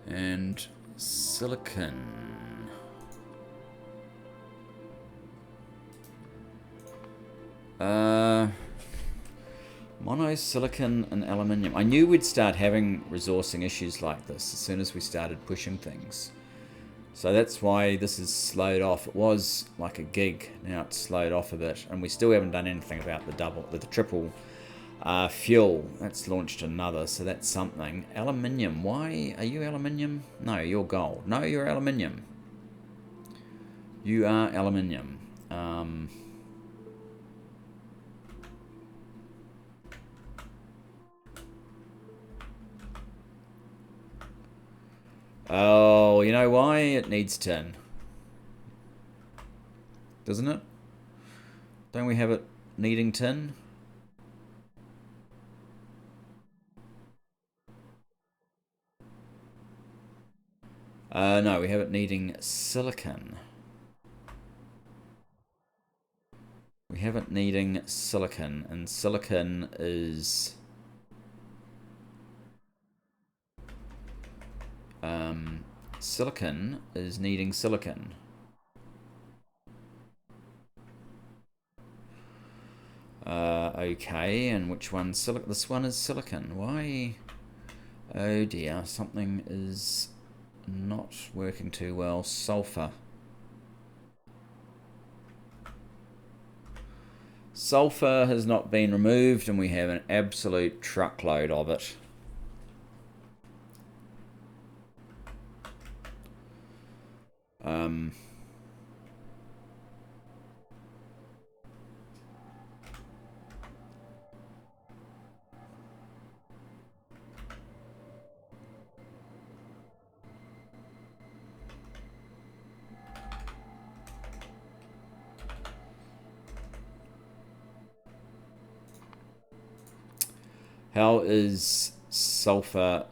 and silicon. Monosilicon and aluminium. I knew we'd start having resourcing issues like this as soon as we started pushing things. So that's why this is slowed off. It was like a gig. Now it's slowed off a bit. And we still haven't done anything about the triple fuel. That's launched another, so that's something. Aluminium. Why are you aluminium? No, you're gold. No, you're aluminium. You are aluminium. Oh, you know why? It needs tin. Doesn't it? Don't we have it needing tin? No, we have it needing silicon. We have it needing silicon, and silicon is... silicon is needing silicon. Okay, and which one? This one is silicon. Why? Oh dear, something is not working too well. Sulfur. Sulfur has not been removed, and we have an absolute truckload of it. How is sulfur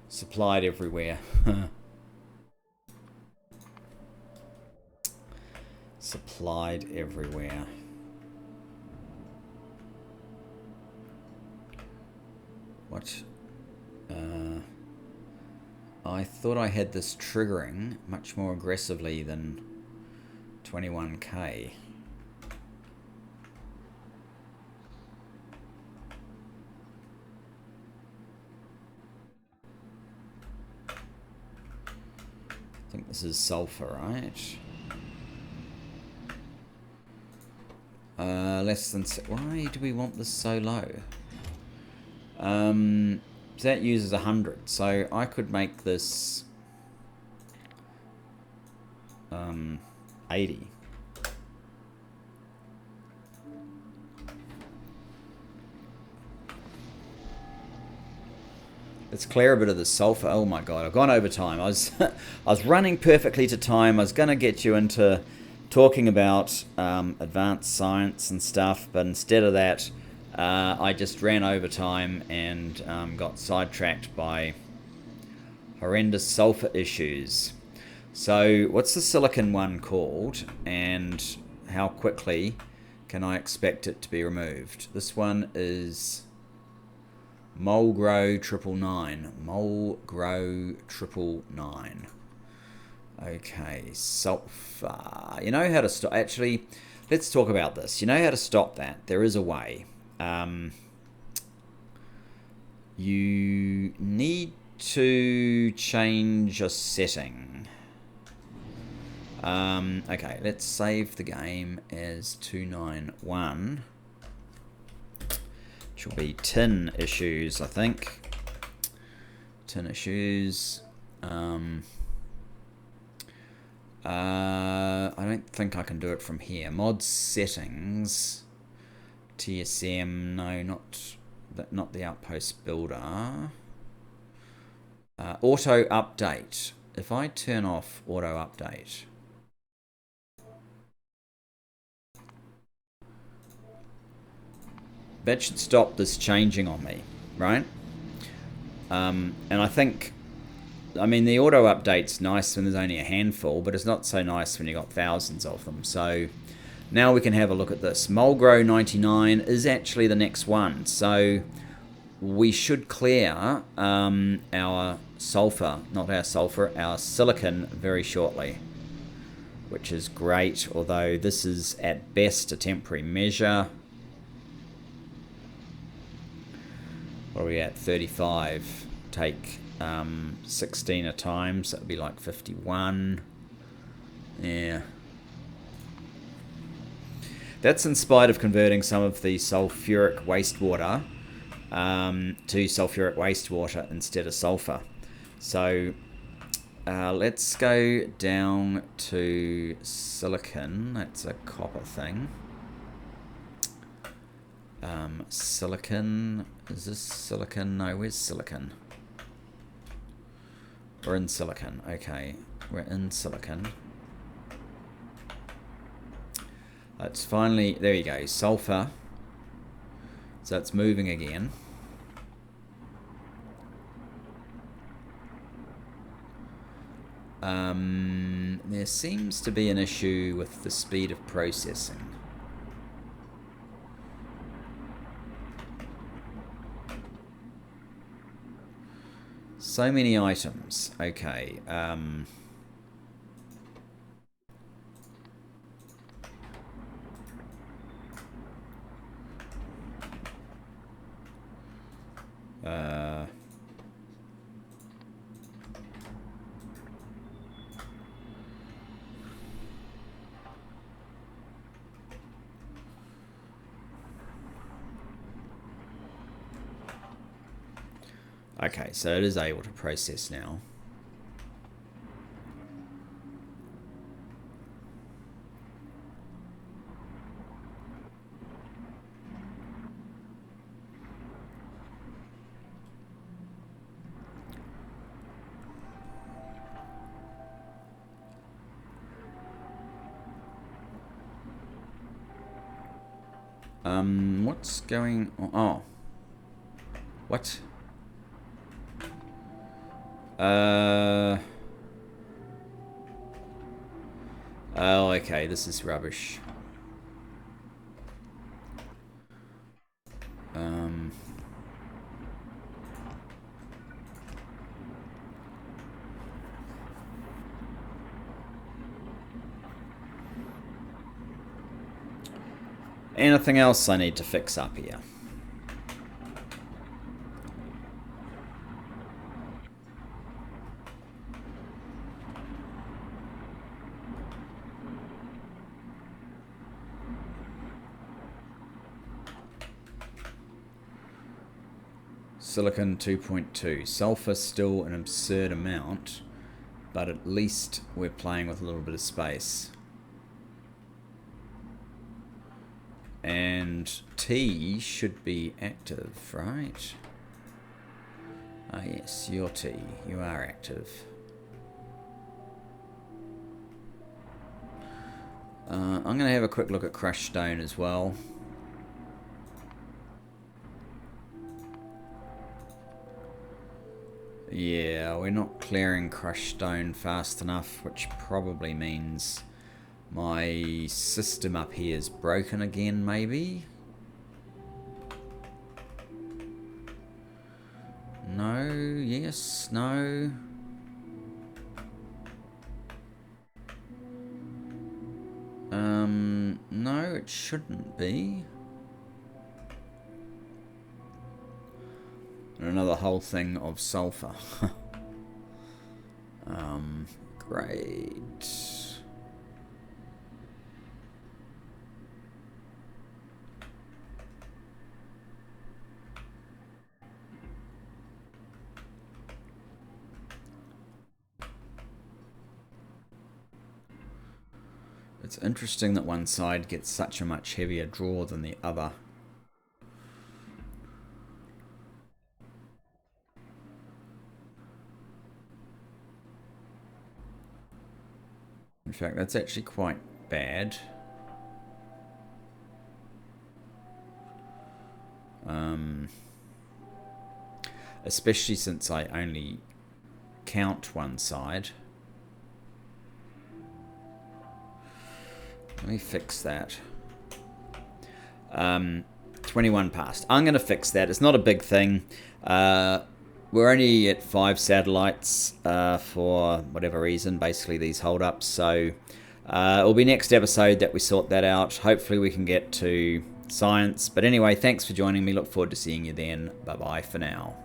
supplied everywhere? Supplied everywhere. What? I thought I had this triggering much more aggressively than 21k. I think this is sulfur, right? Less than... Why do we want this so low? That uses 100, so I could make this 80. Let's clear a bit of the sulfur. Oh my god, I've gone over time. I was running perfectly to time. I was going to get you into talking about advanced science and stuff, but instead of that, I just ran over time and got sidetracked by horrendous sulfur issues. So what's the silicon one called, and how quickly can I expect it to be removed? This one is Mulgrow 999. Mulgrow 999. Okay, sulfur. You know how to stop... Actually, let's talk about this. You know how to stop that. There is a way. You need to change a setting. Okay, let's save the game as 291. Which will be tin issues, I think. Tin issues. I don't think I can do it from here. Mod settings. TSM. No, not the outpost builder. Auto update. If I turn off auto update, that should stop this changing on me, right? And I think, I mean, the auto update's nice when there's only a handful, but it's not so nice when you've got thousands of them. So now we can have a look at this. Mulgrow 99 is actually the next one. So we should clear our sulfur, not our sulfur, our silicon very shortly, which is great, although this is at best a temporary measure. What are we at? 35. Take 16 a time, so that would be like 51. Yeah. That's in spite of converting some of the sulfuric wastewater to sulfuric wastewater instead of sulfur. So let's go down to silicon. That's a copper thing. Silicon. Is this silicon? No, where's silicon? We're in silicon. Okay, we're in silicon. It's finally, there you go, sulfur. So it's moving again. There seems to be an issue with the speed of processing. So many items. Okay. Okay, so it is able to process now. What's going on? Oh. What? Oh, okay, this is rubbish. Anything else I need to fix up here? Silicon 2.2. Sulfur still an absurd amount, but at least we're playing with a little bit of space. And T should be active, right? Ah, yes, you're T. You are active. I'm going to have a quick look at crushed stone as well. Yeah, we're not clearing crushed stone fast enough, which probably means My system up here is broken again, maybe? No, yes, no. No, it shouldn't be. And another whole thing of sulfur. Great. It's interesting that one side gets such a much heavier draw than the other. In fact, that's actually quite bad. Especially since I only count one side. Let me fix that. 21 past. I'm going to fix that. It's not a big thing. We're only at 5 satellites for whatever reason. Basically, these hold-ups. So it'll be next episode that we sort that out. Hopefully, we can get to science. But anyway, thanks for joining me. Look forward to seeing you then. Bye-bye for now.